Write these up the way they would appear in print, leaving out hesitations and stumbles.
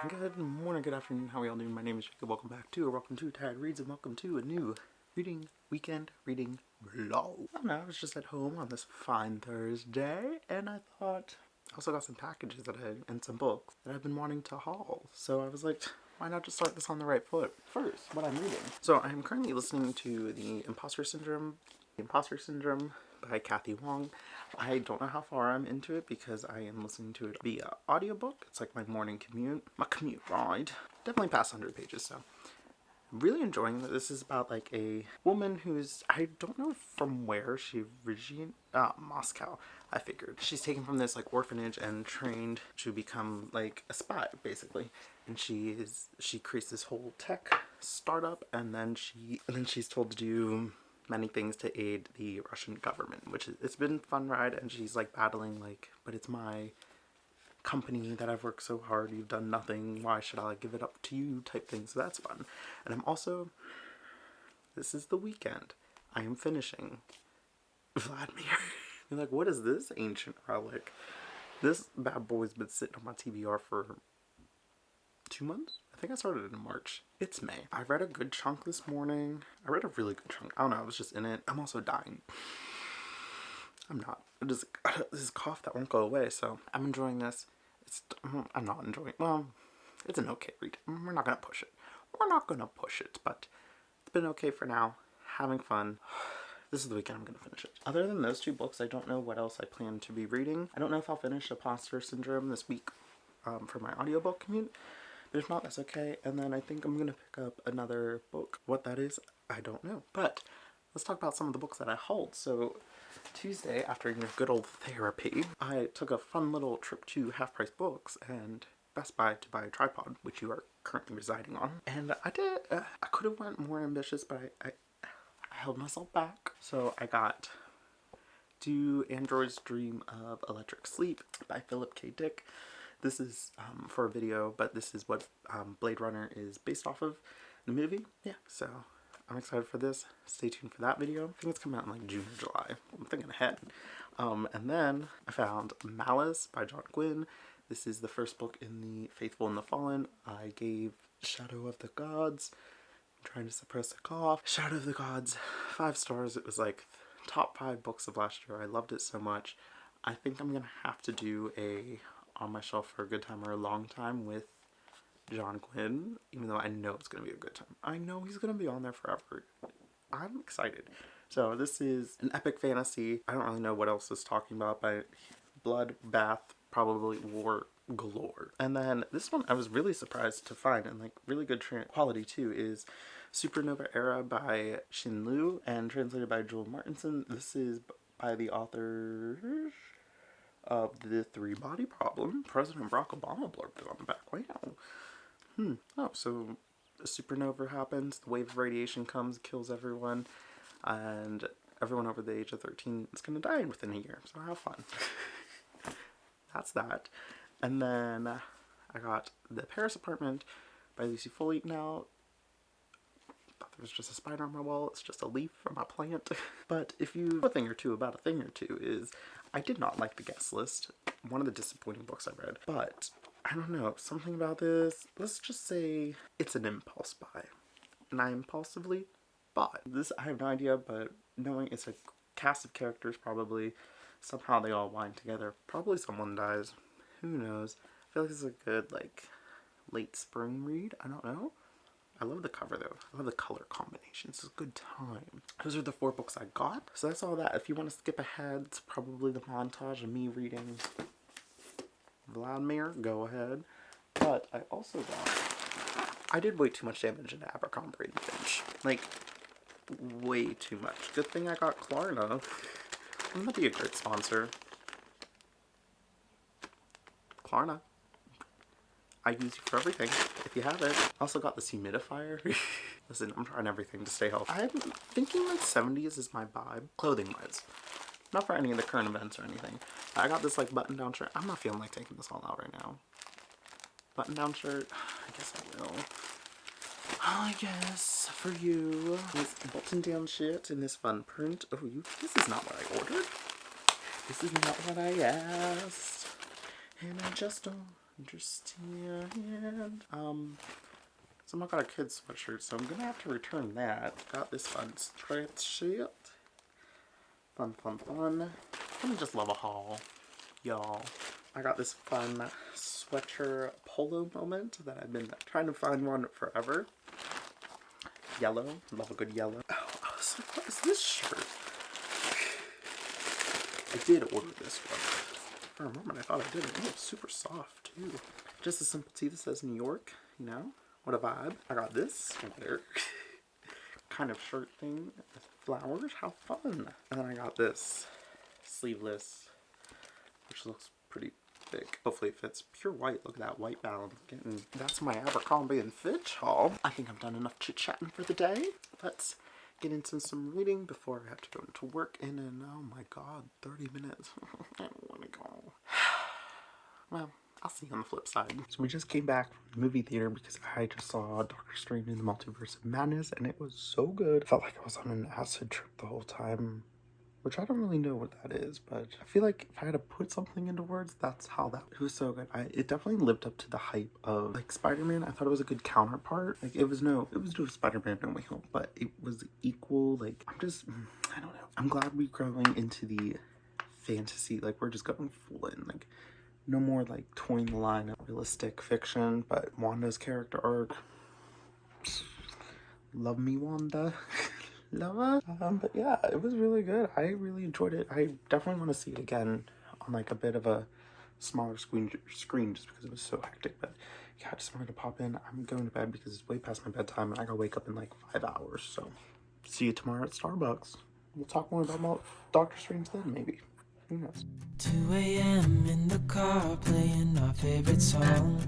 Good morning, good afternoon, how are y'all doing? My name is Jacob. Welcome to Tired Reads, and welcome to a new weekend reading vlog. I don't know, I was just at home on this fine Thursday, and I thought I also got some packages and some books that I've been wanting to haul. So I was like, why not just start this on the right foot? First, what I'm reading. So I'm currently listening to the Imposter Syndrome by Cathy, Wong. I don't know how far I'm into it because I am listening to it via audiobook. It's like my morning commute, ride. Definitely past 100 pages, so I'm really enjoying that. This is about like a woman who's, I don't know from where Regina, Moscow, I figured. She's taken from this like orphanage and trained to become like a spy, basically. And she creates this whole tech startup, and then she's told to do many things to aid the Russian government, which it's been a fun ride. And she's like battling like, but it's my company that I've worked so hard, you've done nothing, why should I like give it up to you type thing. So that's fun. And I'm also, this is the weekend, I am finishing Vladimir. You're like, what is this ancient relic? This bad boy's been sitting on my TBR for 2 months? I think I started in March. It's May. I read a good chunk this morning. I read a really good chunk. I don't know, I was just in it. I'm also dying. I'm not. This is cough that won't go away, so I'm enjoying this. I'm not enjoying it. Well, it's an okay read. We're not gonna push it. But it's been okay for now. Having fun. This is the weekend I'm gonna finish it. Other than those two books, I don't know what else I plan to be reading. I don't know if I'll finish Imposter Syndrome this week for my audiobook commute. But if not, that's okay. And then I think I'm gonna pick up another book. What that is, I don't know. But let's talk about some of the books that I hauled. So Tuesday, after good old therapy, I took a fun little trip to Half Price Books and Best Buy to buy a tripod, which you are currently residing on. And I did, I could have went more ambitious, but I held myself back. So I got Do Androids Dream of Electric Sleep by Philip K. Dick. This is for a video, but this is what Blade Runner is based off of, the movie. Yeah, so I'm excited for this. Stay tuned for that video. I think it's coming out in like June or July. I'm thinking ahead. And then I found Malice by John Gwynne. This is the first book in the Faithful and the Fallen. I gave Shadow of the Gods, I'm trying to suppress a cough, Shadow of the Gods 5 stars. It was like top 5 books of last year. I loved it so much. I think I'm gonna have to do a on my shelf for a good time or a long time with John Gwynne, even though I know it's going to be a good time. I know he's going to be on there forever. I'm excited. So this is an epic fantasy. I don't really know what else it's talking about, but blood, bath, probably war galore. And then this one I was really surprised to find, and like really good quality too, is Supernova Era by Xin Liu and translated by Joel Martinson. This is by the author of The Three Body Problem. President Barack Obama blurbed it on the back. Wow. Oh, so a supernova happens, the wave of radiation comes, kills everyone, and everyone over the age of 13 is going to die within a year, so have fun. That's that. And then I got The Paris Apartment by Lucy Foley. Now, I thought there was just a spider on my wall, it's just a leaf from a plant. But if you know a thing or two about a thing or two is, I did not like the guest list. One of the disappointing books I read. But I don't know, something about this, let's just say it's an impulse buy. And I impulsively bought this. I have no idea, but knowing it's a cast of characters, probably somehow they all wind together. Probably someone dies. Who knows? I feel like this is a good like late spring read. I don't know. I love the cover though. I love the color combinations. It's a good time. Those are the 4 books I got. So that's all that. If you want to skip ahead, it's probably the montage of me reading Vladimir. Go ahead. But I also got, I did way too much damage into Abercrombie and Finch. Like, way too much. Good thing I got Klarna. Wouldn't that be a great sponsor? Klarna. I use you for everything, if you have it. I also got this humidifier. Listen, I'm trying everything to stay healthy. I'm thinking like 70s is my vibe, clothing-wise. Not for any of the current events or anything. I got this like button-down shirt. I'm not feeling like taking this all out right now. Button-down shirt, I guess I will. I guess for you, this button-down shirt in this fun print. Oh, this is not what I ordered. This is not what I asked. And I just don't Interesting. And someone got a kid's sweatshirt, so I'm gonna have to return that. Got this fun stretch shirt. Fun. I just love a haul, y'all. I got this fun sweater polo moment that I've been trying to find one forever. Yellow. Love a good yellow. Oh, I was like, what is this shirt? I did order this one. For a moment I thought I didn't. It was super soft too. Just a simple tee that says New York, you know? What a vibe. I got this sweater. Kind of shirt thing with flowers. How fun. And then I got this sleeveless, which looks pretty thick. Hopefully it fits. Pure white. Look at that white balance. That's my Abercrombie and Fitch haul. I think I've done enough chit-chatting for the day. Let's get into some reading before I have to go into work in oh my god, 30 minutes. I don't want to go. Well, I'll see you on the flip side. So we just came back from the movie theater because I just saw Doctor Strange in the Multiverse of Madness and it was so good. I felt like I was on an acid trip the whole time, which I don't really know what that is, but I feel like if I had to put something into words, that's how it was so good. It definitely lived up to the hype of like Spider-Man. I thought it was a good counterpart. Like it was no Spider-Man No Way Home, but it was equal. Like I don't know. I'm glad we're growing into the fantasy. Like we're just going full in. Like no more like toying the line of realistic fiction, but Wanda's character arc. Love me, Wanda. Love her. But yeah, it was really good. I really enjoyed it. I definitely want to see it again on like a bit of a smaller screen just because it was so hectic. But yeah, I just wanted to pop in. I'm going to bed because it's way past my bedtime and I gotta wake up in like 5 hours. So see you tomorrow at Starbucks. We'll talk more about Doctor Strange then, maybe. Who knows? 2 a.m. in the car playing our favorite song.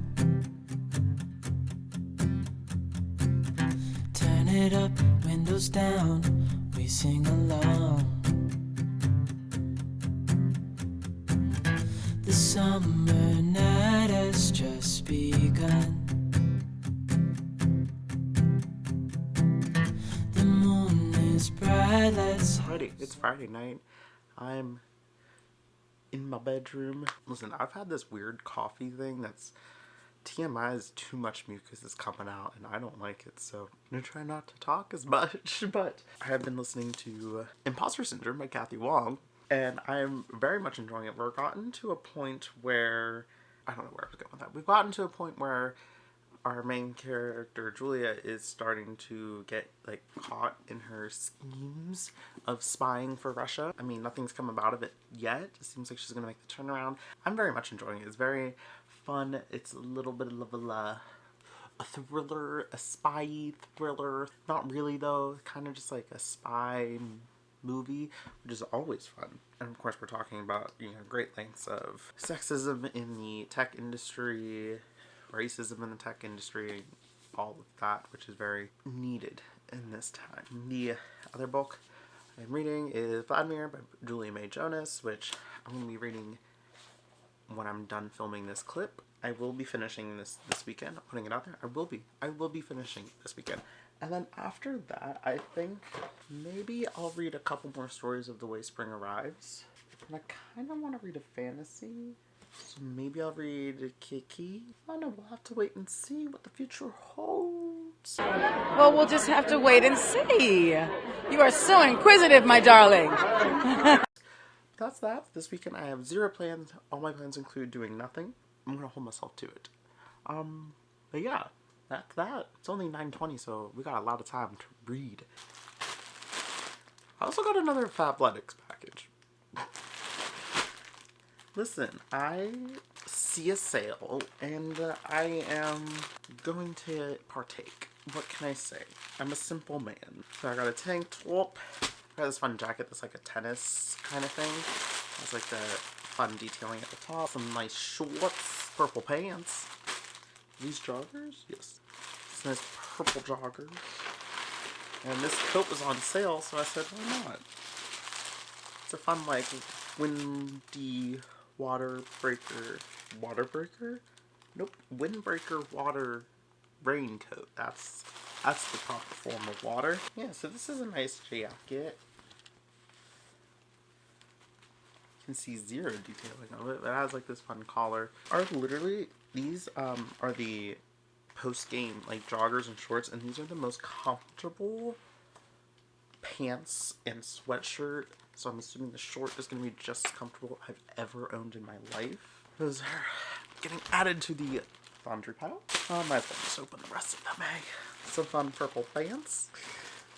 Turn it up, windows down, we sing along. The summer night has just begun. The moon is bright, let's... It's Friday night. I'm in my bedroom. Listen, I've had this weird coffee thing that's TMI is too much mucus is coming out and I don't like it, so I'm gonna try not to talk as much. But I have been listening to Imposter Syndrome by Cathy Wong and I'm very much enjoying it. We've gotten to a point where I don't know where I was going with that. We've gotten to a point where our main character Julia is starting to get like caught in her schemes of spying for Russia. I mean, nothing's come about of it yet. It seems like she's gonna make the turnaround. I'm very much enjoying it. It's very fun. It's a little bit of a thriller, a spy thriller. Not really though. Kind of just like a spy movie, which is always fun. And of course, we're talking about, you know, great lengths of sexism in the tech industry, racism in the tech industry, all of that, which is very needed in this time. The other book I'm reading is Vladimir by Julia May Jonas, which I'm going to be reading when I'm done filming this clip. I will be finishing this weekend. I'm putting it out there. I will be finishing this weekend. And then after that, I think maybe I'll read a couple more stories of The Way Spring Arrives. And I kind of want to read a fantasy. So maybe I'll read Kaikeyi. I don't know, we'll have to wait and see what the future holds. Well, we'll just have to wait and see. You are so inquisitive, my darling. That's that. This weekend I have 0 plans. All my plans include doing nothing. I'm going to hold myself to it. But yeah, that's that. It's only 9:20, so we got a lot of time to read. I also got another Fabletics package. Listen, I see a sale and I am going to partake. What can I say? I'm a simple man. So I got a tank top. I got this fun jacket that's like a tennis kind of thing. It's like the fun detailing at the top. Some nice shorts. Purple pants. These joggers? Yes. Some nice purple joggers. And this coat was on sale, so I said, why not? It's a fun, like, windy windbreaker water raincoat. That's the proper form of water. Yeah, so this is a nice jacket. can see zero detailing of it. It has like this fun collar. Are literally, these are the post-game like joggers and shorts, and these are the most comfortable pants and sweatshirt. So I'm assuming the short is going to be just as comfortable I've ever owned in my life. Those are getting added to the laundry pile. Might as well just open the rest of them, eh? Some fun purple pants.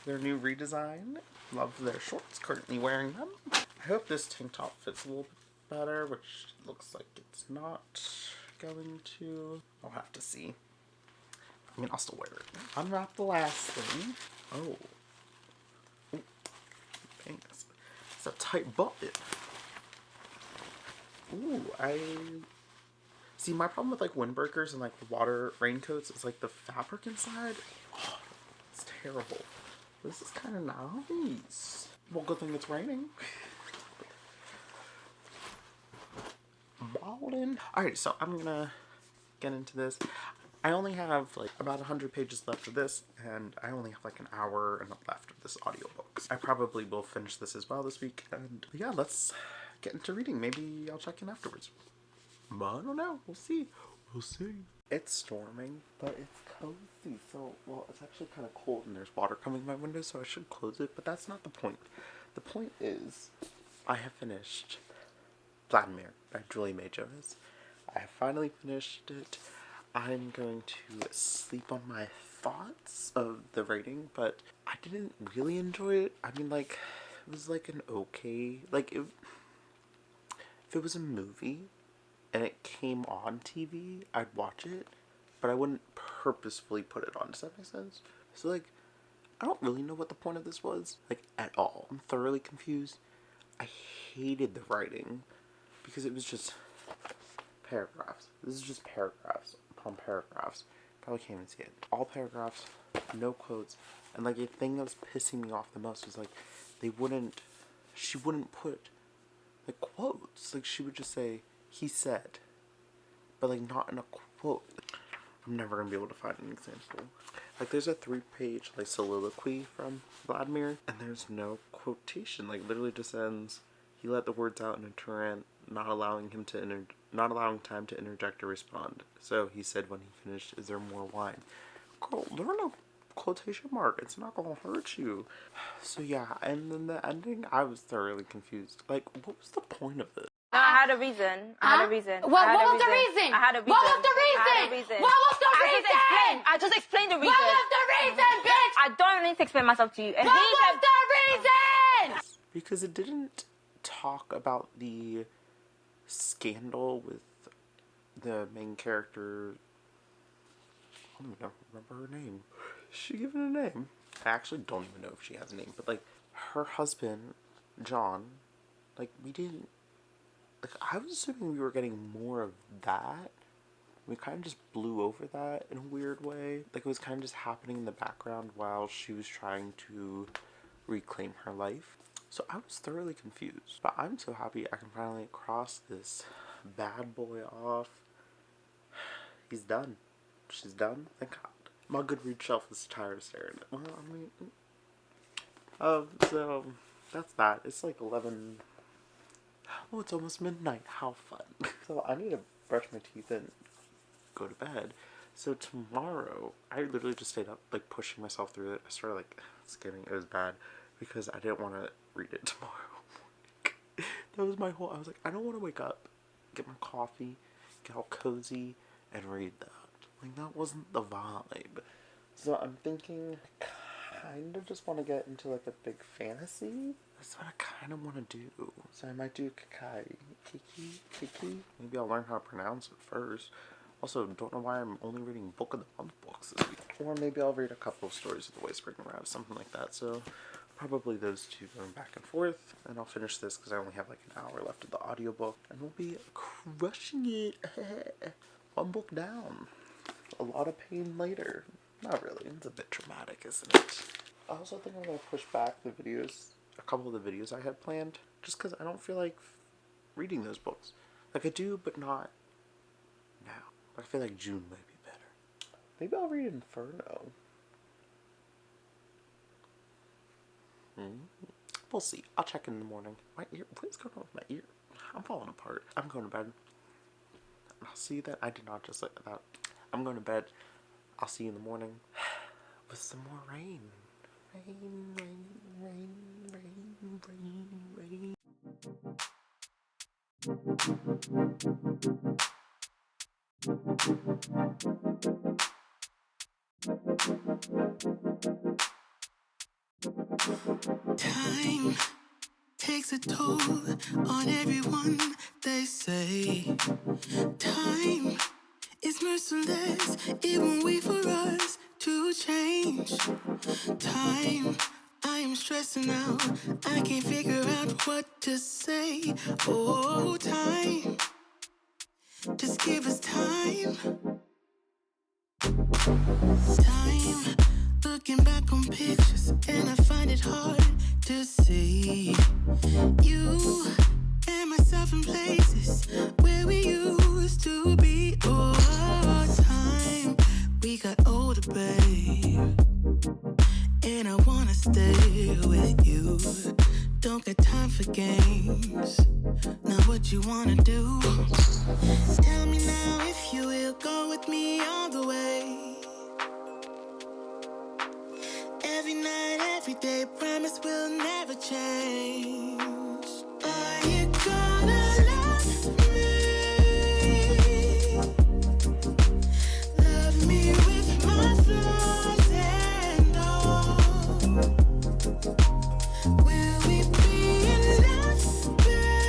Their new redesign. Love their shorts. Currently wearing them. I hope this tank top fits a little bit better, which looks like it's not going to. I'll have to see. I mean, I'll still wear it. Unwrap the last thing. Oh. Ooh. Dang, it's a tight button. Ooh, see, my problem with like windbreakers and like water raincoats is like the fabric inside. Oh, it's terrible. This is kind of nice. Well, good thing it's raining. Ballin'. Alright, so I'm gonna get into this. I only have like about 100 pages left of this, and I only have like an hour and left of this audiobook. I probably will finish this as well this week, and yeah, let's get into reading. Maybe I'll check in afterwards. But I don't know. We'll see. We'll see. It's storming, but it's cozy. So, well, it's actually kind of cold, and there's water coming in my window, so I should close it. But that's not the point. The point is, I have finished Vladimir by Julie May Jonas. I have finally finished it. I'm going to sleep on my thoughts of the rating, but I didn't really enjoy it. I mean, like, it was like an okay, like, if it was a movie and it came on TV, I'd watch it, but I wouldn't purposefully put it on. Does that make sense? So, like, I don't really know what the point of this was, like, at all. I'm thoroughly confused. I hated the writing because it was just paragraphs. This is just paragraphs upon paragraphs. Probably can't even see it. All paragraphs, no quotes. And like the thing that was pissing me off the most was like she wouldn't put like quotes. Like she would just say, he said, but like not in a quote. I'm never gonna be able to find an example. Like there's a 3-page like soliloquy from Vladimir, and there's no quotation. Like literally just ends, he let the words out in a torrent, not allowing time to interject or respond. So he said when he finished, "Is there more wine?" Girl, learn a quotation mark. It's not gonna hurt you. So yeah, and then the ending, I was thoroughly confused. Like, what was the point of this? No, I had a reason. I had a reason. What was the reason? I had a reason. What was the reason? I had a reason. What was the reason? I just explained the reason. What was the reason, bitch? I don't need to explain myself to you. And What was the reason? Because it didn't talk about the scandal with the main character. I don't even remember her name. Is she given a name? I actually don't even know if she has a name. But like her husband, John, like we didn't. Like I was assuming we were getting more of that. We kind of just blew over that in a weird way. Like it was kind of just happening in the background while she was trying to reclaim her life. So I was thoroughly confused. But I'm so happy I can finally cross this bad boy off. He's done. She's done. Thank God. My Goodreads shelf is tired of staring at it. Well, I mean... so... That's that. It's like 11... Oh, it's almost midnight. How fun. So I need to brush my teeth and go to bed. So tomorrow, I literally just stayed up, like, pushing myself through it. I started, like, skimming. It was bad because I didn't want to read it tomorrow. That was my whole... I was like, I don't want to wake up, get my coffee, get all cozy, and read that. Like, that wasn't the vibe. So I'm thinking, I kind of just want to get into, like, a big fantasy. That's what I kind of want to do. So I might do Kaikeyi. Maybe I'll learn how to pronounce it first. Also, don't know why I'm only reading Book of the Month books this week. Or maybe I'll read a couple of Stories of the Whispering Rabbit, something like that. So probably those two going back and forth. And I'll finish this because I only have like an hour left of the audiobook. And we'll be crushing it. One book down. A lot of pain later. Not really. It's a bit traumatic, isn't it? I also think I'm going to push back the videos, a couple of the videos I had planned, just because I don't feel like reading those books. Like I do, but not now. I feel like June might be better. Maybe I'll read Inferno. We'll see. I'll check in the morning. My ear. What is going on with my ear? I'm falling apart. I'm going to bed. I'll see that. I did not just like that. I'm going to bed. I'll see you in the morning with some more rain. Rain, rain, rain, rain, rain, rain. Time takes a toll on everyone, they say. Time is merciless, it won't wait for us to change. Time, I am stressing out, I can't figure out what to say. Oh, time, just give us time. Time, looking back on pictures, and I find it hard to see you and myself in places where we used to be. Oh, time, we got older, babe, and I wanna stay with you. Don't got time for games. Now what you wanna do? Tell me now if you will go with me all the way. Every night, every day, promise will never change. Are you gonna love me? Love me with my flaws and all. Will we be enough, babe?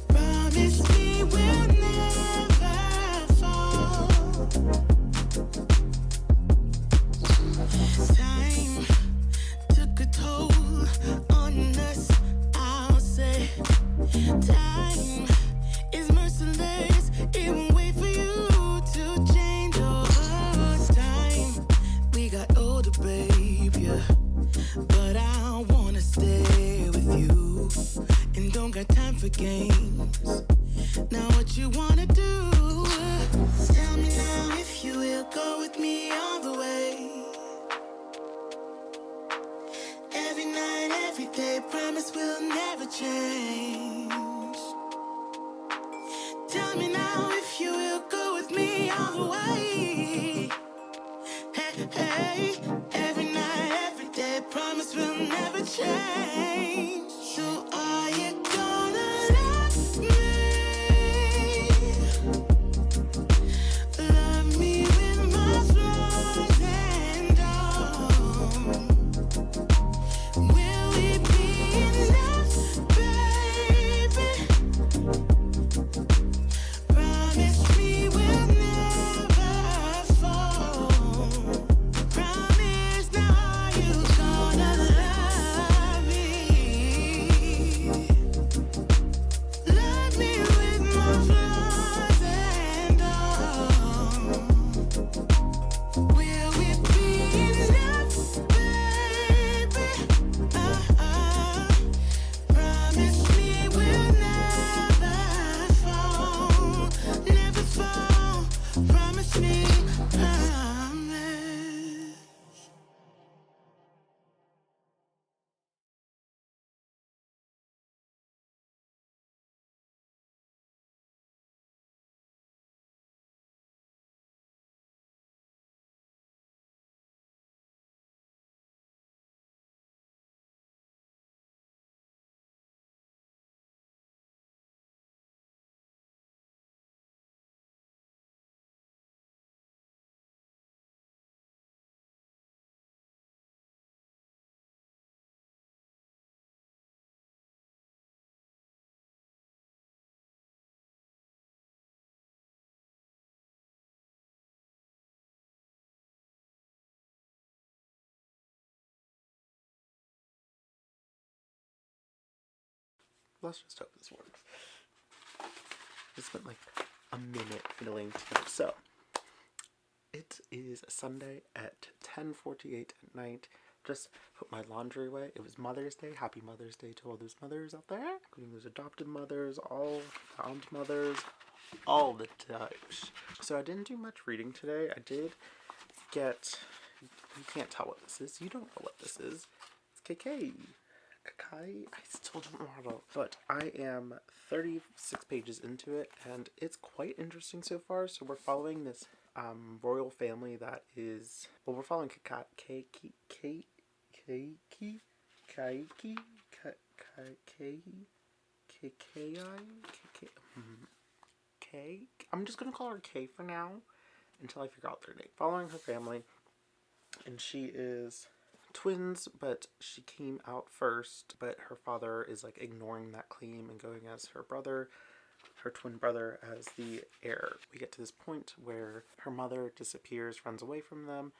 Promise me we'll never fall. Time took a toll on us, I'll say. Time is merciless, it won't wait for you to change. Oh, time, we got older, babe, yeah. But I wanna stay with you, and don't got time for games. Now what you wanna do? Tell me now if you will go with me all the way. Every night, every day, promise will never change. Tell me now if you will go with me all the way. Hey, hey, every night, every day, promise will never change. So are you gonna love me? Love me with my flaws and all. Will we be enough, baby? Promise me we'll never fall. Promise, now are you gonna love me? Love me with my flaws and all. Will we be enough, baby? Promise me we'll never fall. Never fall. Promise me, promise. Let's just hope this works. I spent like a minute fiddling together. So, it is Sunday at 10:48 at night. Just put my laundry away. It was Mother's Day. Happy Mother's Day to all those mothers out there, including those adopted mothers, all found mothers, all the types. So I didn't do much reading today. I did get, you can't tell what this is. You don't know what this is. It's Kaikeyi. Kaikeyi. I still don't know how to, but I am 36 pages into it, and it's quite interesting so far. So we're following this royal family that is, well, we're following Kaikeyi. I'm just gonna call her K for now until I figure out their name. Following her family, and she is twins, but she came out first, but her father is like ignoring that claim and going as her brother, her twin brother, as the heir. We get to this point where her mother disappears, runs away from them,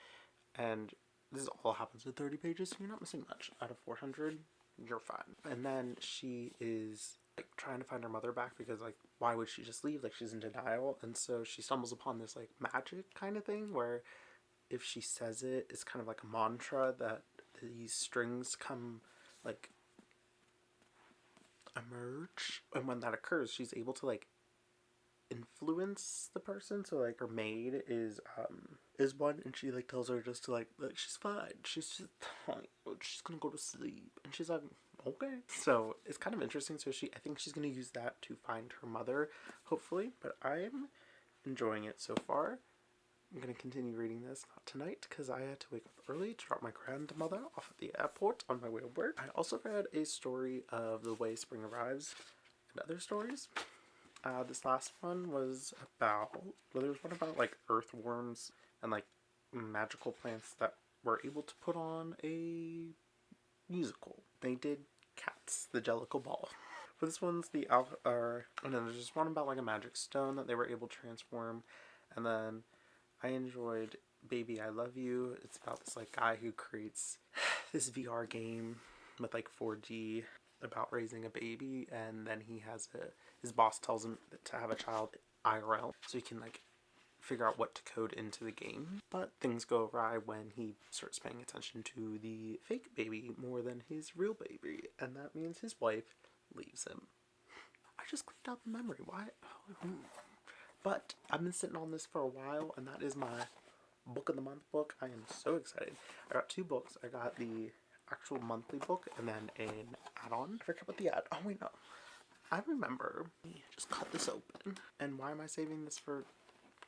and this all happens in 30 pages, so you're not missing much. Out of 400, you're fine. And then she is like trying to find her mother back because, like, why would she just leave? Like, she's in denial. And so she stumbles upon this like magic kind of thing where if she says it, it's kind of like a mantra that these strings come, like, emerge. And when that occurs, she's able to like influence the person. So like her maid is one, and she like tells her just to like she's fine, she's just fine, she's gonna go to sleep, and she's like, okay. So it's kind of interesting. So I think she's gonna use that to find her mother, hopefully. But I'm enjoying it so far. I'm gonna continue reading this, not tonight, because I had to wake up early to drop my grandmother off at the airport on my way to work. I also read a story of The Way Spring Arrives and other stories. This last one was about, well, there was one about like earthworms and like magical plants that were able to put on a musical. They did Cats, the Jellicle Ball. For this one's and then there's just one about like a magic stone that they were able to transform. And then I enjoyed Baby I Love You. It's about this like guy who creates this VR game with like 4D about raising a baby, and then his boss tells him to have a child IRL so he can like figure out what to code into the game. But things go awry when he starts paying attention to the fake baby more than his real baby, and that means his wife leaves him. I just clicked out the memory. Why? But I've been sitting on this for a while, and that is my book of the month book. I am so excited. I got 2 books. I got the actual monthly book and then an add-on. I forgot about the ad. Oh wait, no. I remember. Just cut this open. And why am I saving this for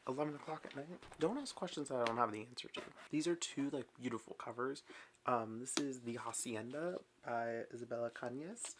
11 o'clock at night? Don't ask questions that I don't have the answer to. These are 2 like beautiful covers. This is The Hacienda by Isabella Kanyes.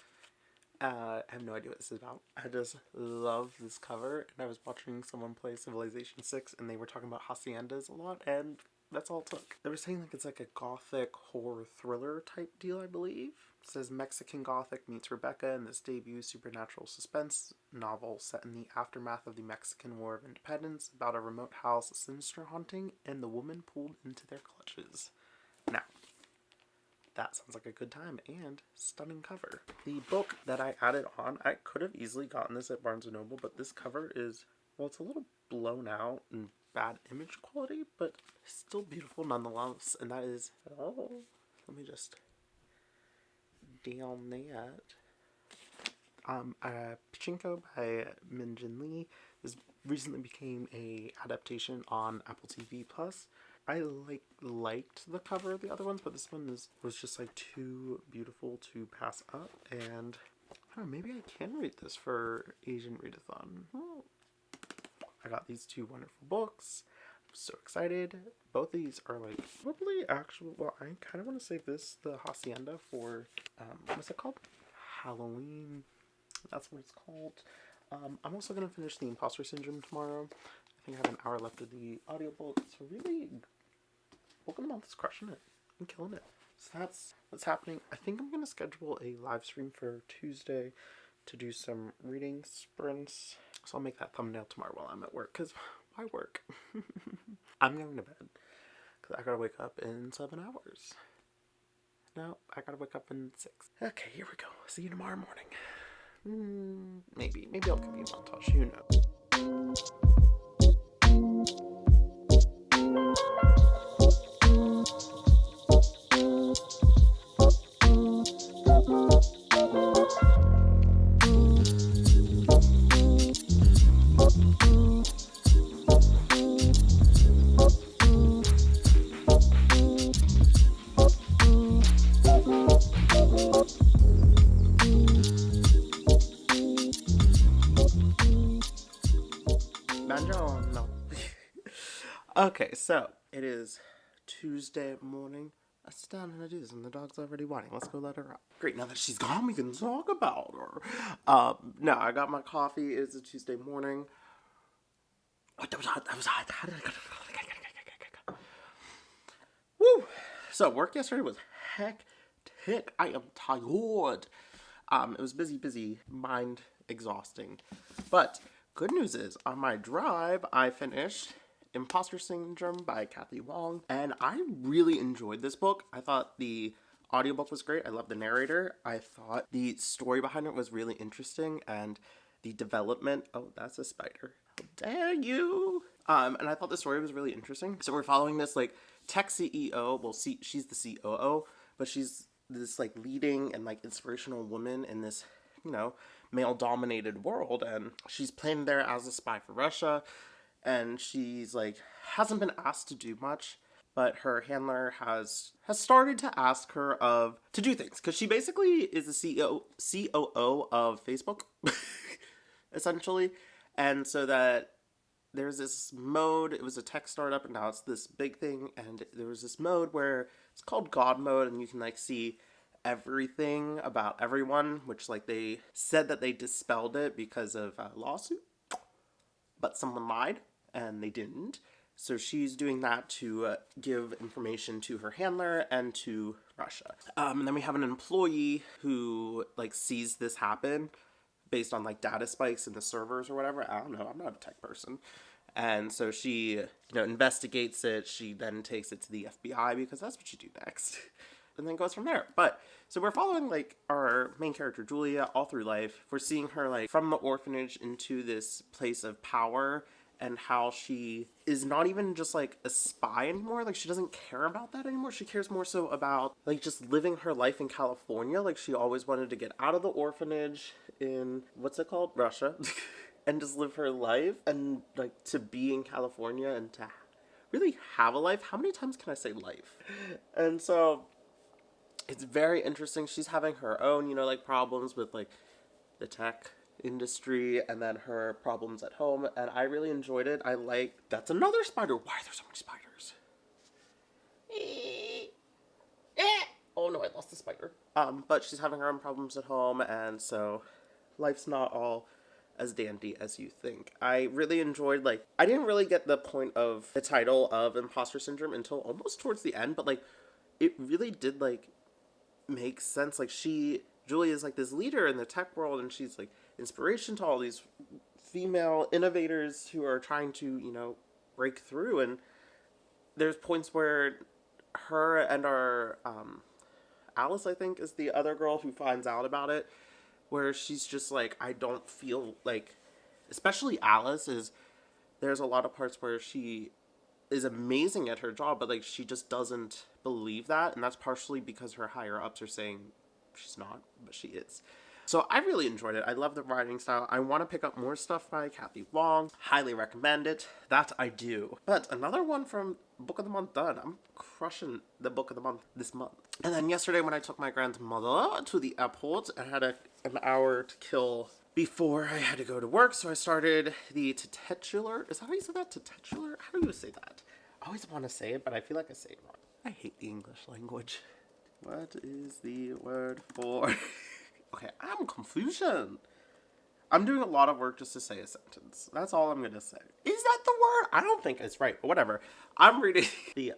I have no idea what this is about. I just love this cover, and I was watching someone play Civilization 6 and they were talking about haciendas a lot, and that's all it took. They were saying like it's like a gothic horror thriller type deal, I believe. It says Mexican Gothic meets Rebecca in this debut supernatural suspense novel set in the aftermath of the Mexican War of Independence about a remote house, a sinister haunting, and the woman pulled into their clutches. Now, that sounds like a good time and stunning cover. The book that I added on, I could have easily gotten this at Barnes & Noble, but this cover is, well, it's a little blown out and bad image quality, but still beautiful nonetheless, and that is, oh, let me just down that. Pachinko by Min Jin Lee. This recently became a adaptation on Apple TV+. I liked the cover of the other ones, but this one was just like too beautiful to pass up, and I don't know, maybe I can read this for Asian Readathon. I got these 2 wonderful books. I'm so excited. Both these are like probably actual, well, I kind of want to save this, the Hacienda, for, what's it called? Halloween. That's what it's called. I'm also going to finish the Imposter Syndrome tomorrow. I think I have an hour left of the audiobook. So really, book of the month is crushing it. I'm killing it. So that's what's happening. I think I'm going to schedule a live stream for Tuesday to do some reading sprints. So I'll make that thumbnail tomorrow while I'm at work, because why work? I'm going to bed, because I gotta wake up in 7 hours. No, I gotta wake up in 6. Okay, here we go. See you tomorrow morning. Maybe I'll give you a montage, who knows. Okay, so it is Tuesday morning. I sit down and I do this, and the dog's already whining. Let's go let her out. Great, now that she's gone, we can talk about her. No, I got my coffee. It's a Tuesday morning. What? That was hot. That was hot. How did I go? Woo! So work yesterday was hectic. I am tired. It was busy, mind exhausting. But good news is, on my drive, I finished Imposter Syndrome by Cathy Wong, and I really enjoyed this book. I thought the audiobook was great. I love the narrator. I thought the story behind it was really interesting, and the development. Oh, that's a spider. How dare you? And I thought the story was really interesting. So we're following this like tech CEO. Well, she's the COO, but she's this like leading and like inspirational woman in this, you know, male-dominated world, and she's playing there as a spy for Russia. And she's like hasn't been asked to do much, but her handler has started to ask her to do things, because she basically is the COO of Facebook, essentially. And so that there's this mode. It was a tech startup, and now it's this big thing. And there was this mode where it's called God mode, and you can like see everything about everyone, which like they said that they dispelled it because of a lawsuit, but someone lied and they didn't. So she's doing that to give information to her handler and to Russia. And then we have an employee who like sees this happen based on like data spikes in the servers or whatever. I don't know. I'm not a tech person. And so she, investigates it. She then takes it to the FBI because that's what you do next. And then goes from there. But so we're following like our main character Julia all through life. We're seeing her like from the orphanage into this place of power, and how she is not even just like a spy anymore. Like she doesn't care about that anymore. She cares more so about like just living her life in California. Like she always wanted to get out of the orphanage in what's it called? Russia. And just live her life, and like to be in California and to really have a life. How many times can I say life? And so it's very interesting. She's having her own, like problems with like the tech industry, and then her problems at home, and I really enjoyed it. That's another spider. Why are there so many spiders? Oh no, I lost the spider. But she's having her own problems at home, and so life's not all as dandy as you think. I really enjoyed, I didn't really get the point of the title of Imposter Syndrome until almost towards the end, but it really did make sense. Julie is this leader in the tech world, and she's inspiration to all these female innovators who are trying to, break through. And there's points where her and our Alice, I think, is the other girl who finds out about it, where she's just I don't feel especially Alice there's a lot of parts where she is amazing at her job, but she just doesn't believe that, and that's partially because her higher ups are saying she's not, but she is. So I really enjoyed it. I love the writing style. I want to pick up more stuff by Cathy Wong. Highly recommend it. That I do. But another one from Book of the Month done. I'm crushing the Book of the Month this month. And then yesterday when I took my grandmother to the airport, I had an hour to kill before I had to go to work. So I started the titular. Is that how you say that? Titular? How do you say that? I always want to say it, but I feel like I say it wrong. I hate the English language. What is the word for... Okay, I'm confusion. I'm doing a lot of work just to say a sentence. That's all I'm going to say. Is that the word? I don't think it's right, but whatever. I'm reading the,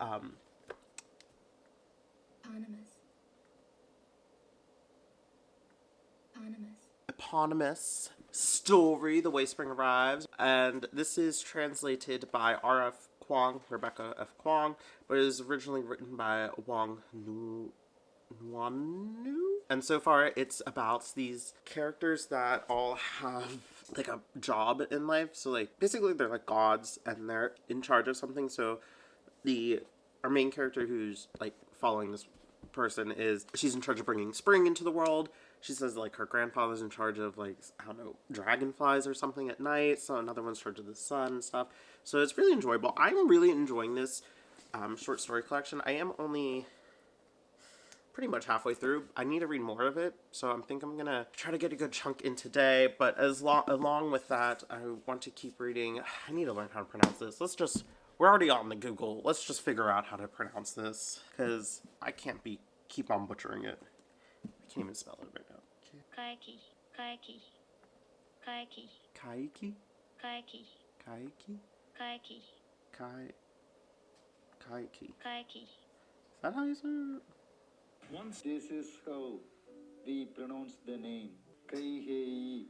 eponymous story, The Way Spring Arrives. And this is translated by R.F. Kwong, Rebecca F. Kwong, but it was originally written by Wang Nuanu. And so far it's about these characters that all have a job in life. So basically they're gods, and they're in charge of something. So our main character who's following this person she's in charge of bringing spring into the world. She says her grandfather's in charge of I don't know, dragonflies or something at night. So another one's in charge of the sun and stuff. So it's really enjoyable. I'm really enjoying this short story collection. I am only pretty much halfway through. I need to read more of it, so I think I'm gonna try to get a good chunk in today. But along with that, I want to keep reading. I need to learn how to pronounce this. Let's just We're already on the Google. Let's just figure out how to pronounce this, because I can't keep on butchering it. I can't even spell it right now. Kaikeyi. Kaikeyi. Kaikeyi. Kaikeyi? Kaikeyi. Kaikeyi? Kaikeyi. Kaikeyi. Kaikeyi. Is that how you say it? This is how we pronounce the name. Kaikeyi.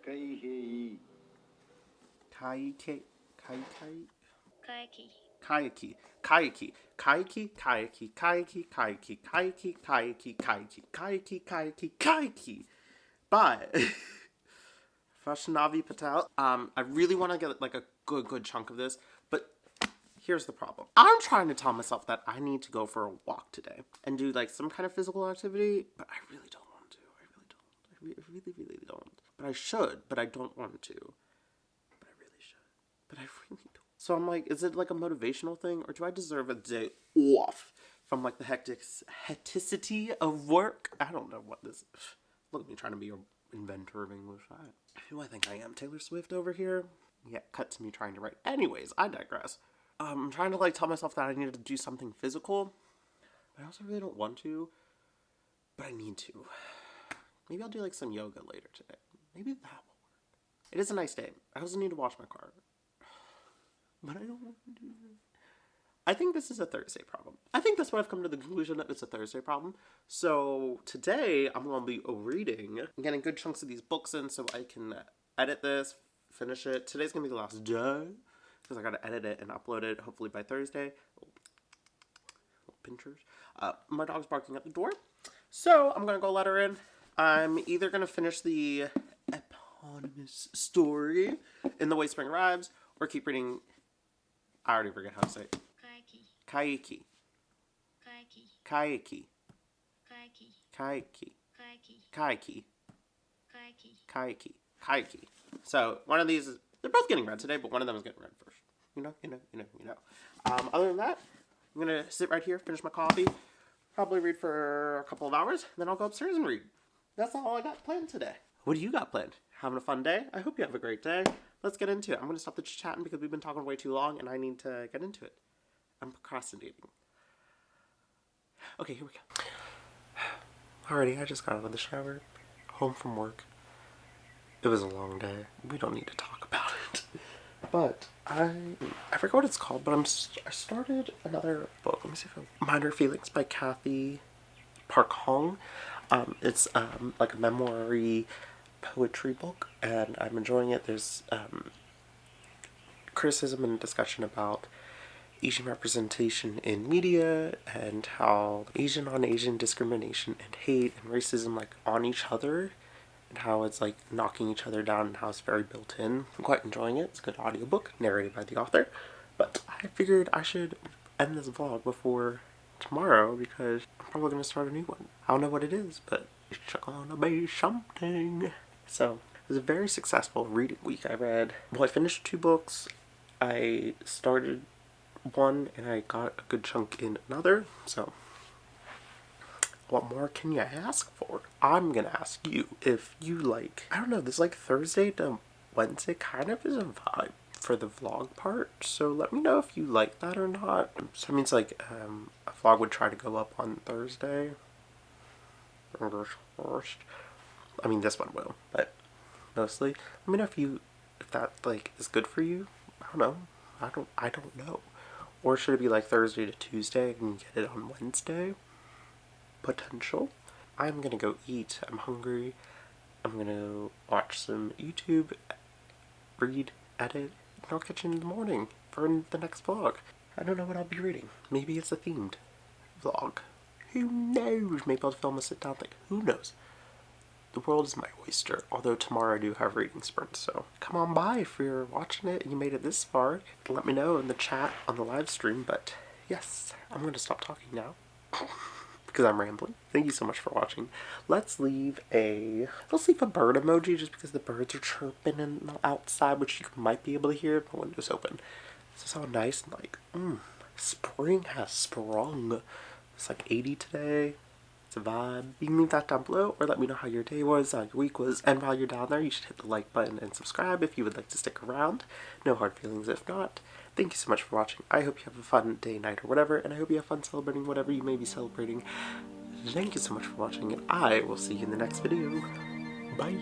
Kaikeyi. Kaikeyi. Kaikeyi. Kaikeyi. Kaikeyi. Kaikeyi. Kaikeyi. Kaikeyi. Kaikeyi. Kaikeyi. Kaikeyi. Kaikeyi. Kaikeyi. Kaikeyi. Kaikeyi. By Vaishnavi Patel. I really want to get like a good chunk of this, but here's the problem. I'm trying to tell myself that I need to go for a walk today and do like some kind of physical activity, but I really don't want to. I really don't. I really don't. But I should, but I don't want to. But I really should. But I really don't. So I'm like, is it like a motivational thing, or do I deserve a day off from like the hecticity of work? I don't know what this is. Look at me trying to be an inventor of English. Who do I think I am? Taylor Swift over here? Yeah, cut to me trying to write. Anyways, I digress. I'm trying to like tell myself that I needed to do something physical, but I also really don't want to, but I need to. Maybe I'll do like some yoga later today. Maybe that will work. It is a nice day. I also need to wash my car, but I don't want to do that. I think this is a Thursday problem. I think that's what I've come to the conclusion that it's a Thursday problem. So today I'm going to be reading and getting good chunks of these books in so I can edit this, finish it. Today's going to be the last day because I got to edit it and upload it hopefully by Thursday. Little pinchers. My dog's barking at the door. So I'm going to go let her in. I'm either going to finish the eponymous story in The Way Spring Arrives or keep reading. I already forget how to say it. Kaikeyi. Kaikeyi. Kaikeyi. Kaikeyi. Kaikeyi. Kaikeyi. So one of these they're both getting read today, but one of them is getting read first. You know. Other than that, I'm gonna sit right here, finish my coffee, probably read for a couple of hours, then I'll go upstairs and read. That's all I got planned today. What do you got planned? Having a fun day? I hope you have a great day. Let's get into it. I'm gonna stop the chatting because we've been talking way too long and I need to get into it. I'm procrastinating. Okay, here we go. Alrighty, I just got out of the shower, home from work. It was a long day. We don't need to talk about it. But I forgot what it's called, but I started another book. Let me see if Minor Feelings by Cathy Park Hong. It's like a memoir-y poetry book, and I'm enjoying it. There's criticism and discussion about Asian representation in media and how Asian on Asian discrimination and hate and racism like on each other and how it's like knocking each other down and how it's very built in. I'm quite enjoying it. It's a good audiobook narrated by the author. But I figured I should end this vlog before tomorrow because I'm probably going to start a new one. I don't know what it is, but it's gonna be something. So it was a very successful reading week. I finished 2 books. I started one and I got a good chunk in another, so what more can you ask for? I'm gonna ask you if you like, I don't know, this like Thursday to Wednesday kind of is a vibe for the vlog part, so let me know if you like that or not. So it means like a vlog would try to go up on Thursday. First. I mean this one will, but mostly let me know if that like is good for you. I don't know. I don't know. Or should it be like Thursday to Tuesday and get it on Wednesday? Potential. I'm gonna go eat. I'm hungry. I'm gonna watch some YouTube, read, edit, and I'll catch you in the morning for the next vlog. I don't know what I'll be reading. Maybe it's a themed vlog. Who knows? Maybe I'll film a sit down thing. Who knows? The world is my oyster, although tomorrow I do have reading sprints, so come on by if you're watching it and you made it this far. Let me know in the chat on the live stream, but yes, I'm going to stop talking now because I'm rambling. Thank you so much for watching. Let's leave a bird emoji just because the birds are chirping and outside, which you might be able to hear if my window's open. This is how nice and like, spring has sprung. It's like 80 today. It's a vibe. You can leave that down below or let me know how your day was, how your week was, and while you're down there, you should hit the like button and subscribe if you would like to stick around. No hard feelings if not. Thank you so much for watching. I hope you have a fun day, night, or whatever, and I hope you have fun celebrating whatever you may be celebrating. Thank you so much for watching, and I will see you in the next video. Bye!